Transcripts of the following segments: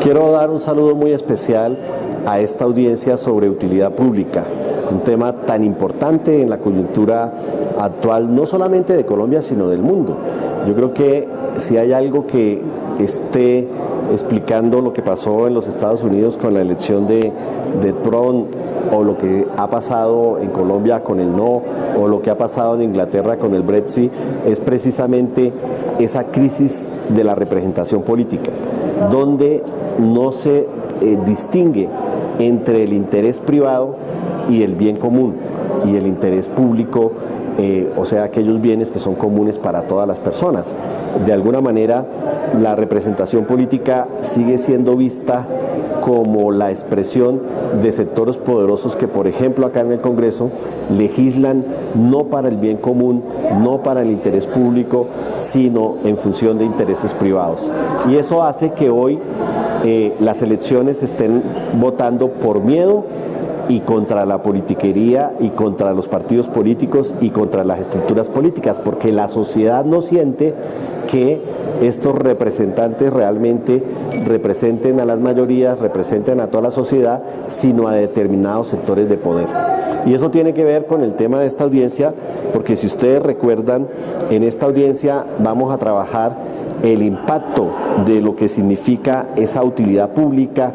Quiero dar un saludo muy especial a esta audiencia sobre utilidad pública, un tema tan importante en la coyuntura actual, no solamente de Colombia, sino del mundo. Yo creo que si hay algo que esté explicando lo que pasó en los Estados Unidos con la elección de Trump, o lo que ha pasado en Colombia con el no, o lo que ha pasado en Inglaterra con el Brexit, es precisamente esa crisis de la representación política, donde no se distingue entre el interés privado y el bien común, y el interés público, o sea, aquellos bienes que son comunes para todas las personas. De alguna manera, la representación política sigue siendo vista como la expresión de sectores poderosos que, por ejemplo, acá en el Congreso, legislan no para el bien común, no para el interés público, sino en función de intereses privados. Y eso hace que hoy las elecciones estén votando por miedo y contra la politiquería y contra los partidos políticos y contra las estructuras políticas, porque la sociedad no siente que estos representantes realmente representen a las mayorías, representen a toda la sociedad, sino a determinados sectores de poder. Y eso tiene que ver con el tema de esta audiencia, porque si ustedes recuerdan, en esta audiencia vamos a trabajar el impacto de lo que significa esa utilidad pública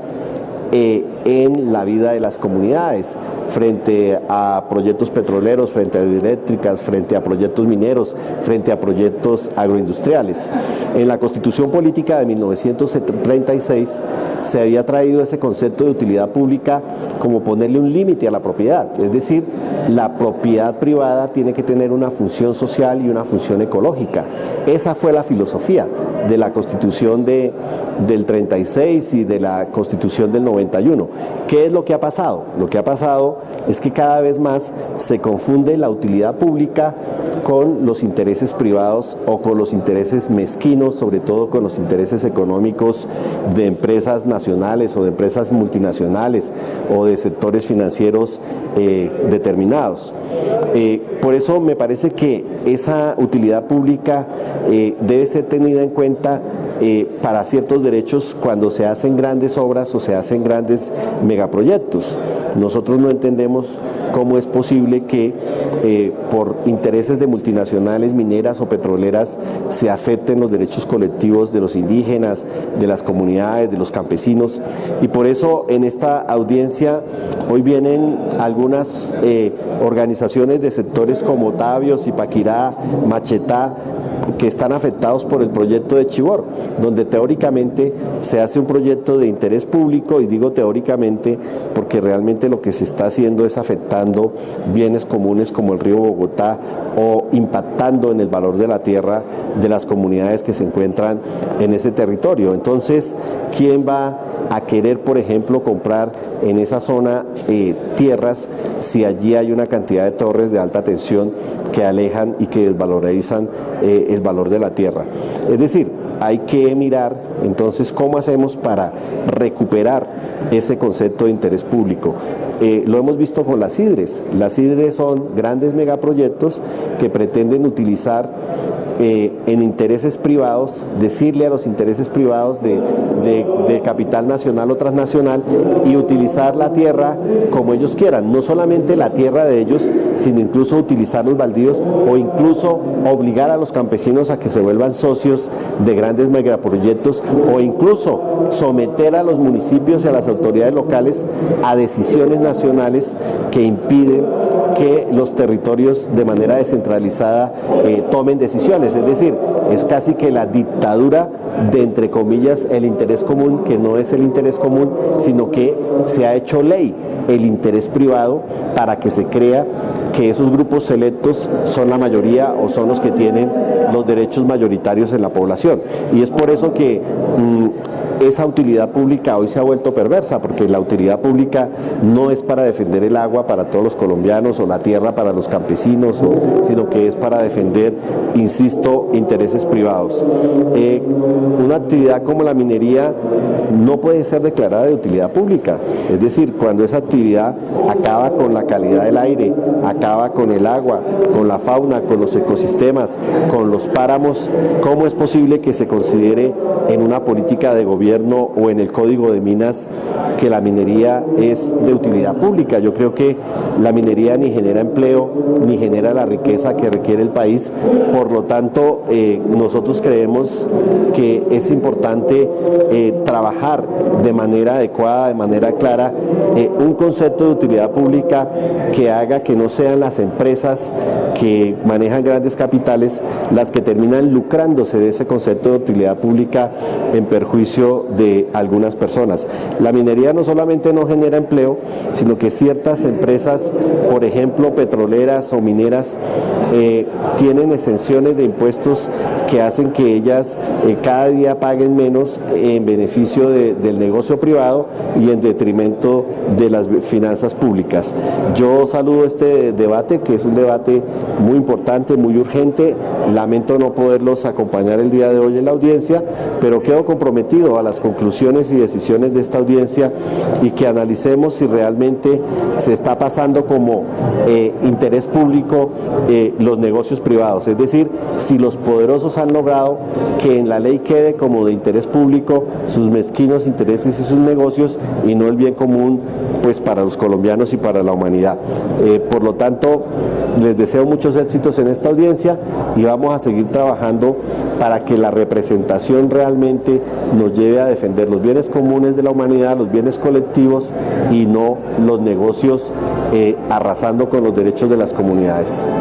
en la vida de las comunidades, frente a proyectos petroleros, frente a hidroeléctricas, frente a proyectos mineros, frente a proyectos agroindustriales. En la Constitución Política de 1936 se había traído ese concepto de utilidad pública como ponerle un límite a la propiedad, es decir, la propiedad privada tiene que tener una función social y una función ecológica. Esa fue la filosofía de la Constitución del 36 y de la Constitución del 91. ¿Qué es lo que ha pasado? Lo que ha pasado es que cada vez más se confunde la utilidad pública con los intereses privados o con los intereses mezquinos, sobre todo con los intereses económicos de empresas nacionales o de empresas multinacionales o de sectores financieros determinados. Por eso me parece que esa utilidad pública debe ser tenida en cuenta para ciertos derechos cuando se hacen grandes obras o se hacen grandes megaproyectos. Nosotros no entendemos cómo es posible que por intereses de multinacionales mineras o petroleras se afecten los derechos colectivos de los indígenas, de las comunidades, de los campesinos, y por eso en esta audiencia hoy vienen algunas organizaciones de sectores como Tabios, Zipaquirá, Machetá, que están afectados por el proyecto de Chivor, donde teóricamente se hace un proyecto de interés público, y digo teóricamente porque realmente lo que se está haciendo es afectando bienes comunes como el río Bogotá o impactando en el valor de la tierra de las comunidades que se encuentran en ese territorio. Entonces, ¿quién va a querer, por ejemplo, comprar en esa zona tierras si allí hay una cantidad de torres de alta tensión que alejan y que desvalorizan el valor de la tierra? Es decir, hay que mirar entonces cómo hacemos para recuperar ese concepto de interés público. Lo hemos visto con las IDRES. Las IDRES son grandes megaproyectos que pretenden utilizar en intereses privados, decirle a los intereses privados de capital nacional o transnacional, y utilizar la tierra como ellos quieran, no solamente la tierra de ellos, sino incluso utilizar los baldíos o incluso obligar a los campesinos a que se vuelvan socios de grandes megaproyectos, o incluso someter a los municipios y a las autoridades locales a decisiones nacionales que impiden que los territorios de manera descentralizada tomen decisiones. Es decir, es casi que la dictadura de, entre comillas, el interés común, que no es el interés común, sino que se ha hecho ley el interés privado para que se crea que esos grupos selectos son la mayoría o son los que tienen los derechos mayoritarios en la población. Y es por eso que esa utilidad pública hoy se ha vuelto perversa, porque la utilidad pública no es para defender el agua para todos los colombianos o la tierra para los campesinos, sino que es para defender, insisto, intereses privados. Una actividad como la minería no puede ser declarada de utilidad pública, es decir, cuando esa actividad acaba con la calidad del aire, acaba con el agua, con la fauna, con los ecosistemas, con los páramos, ¿cómo es posible que se considere en una política de gobierno gobierno o en el Código de Minas que la minería es de utilidad pública. Yo creo que la minería ni genera empleo ni genera la riqueza que requiere el país. Por lo tanto, nosotros creemos que es importante trabajar de manera adecuada, de manera clara, un concepto de utilidad pública que haga que no sean las empresas que manejan grandes capitales las que terminan lucrándose de ese concepto de utilidad pública en perjuicio de algunas personas. La minería no solamente no genera empleo, sino que ciertas empresas, por ejemplo petroleras o mineras, tienen exenciones de impuestos que hacen que ellas cada día paguen menos en beneficio del negocio privado y en detrimento de las finanzas públicas. Yo saludo este debate, que es un debate muy importante, muy urgente. Lamento no poderlos acompañar el día de hoy en la audiencia, pero quedo comprometido a las conclusiones y decisiones de esta audiencia y que analicemos si realmente se está pasando como interés público los negocios privados, es decir, si los poderosos han logrado que en la ley quede como de interés público sus mezquinos intereses y sus negocios y no el bien común, pues para los colombianos y para la humanidad. Por lo tanto, les deseo muchos éxitos en esta audiencia y vamos a seguir trabajando para que la representación realmente nos lleve a defender los bienes comunes de la humanidad, los bienes colectivos y no los negocios arrasando con los derechos de las comunidades.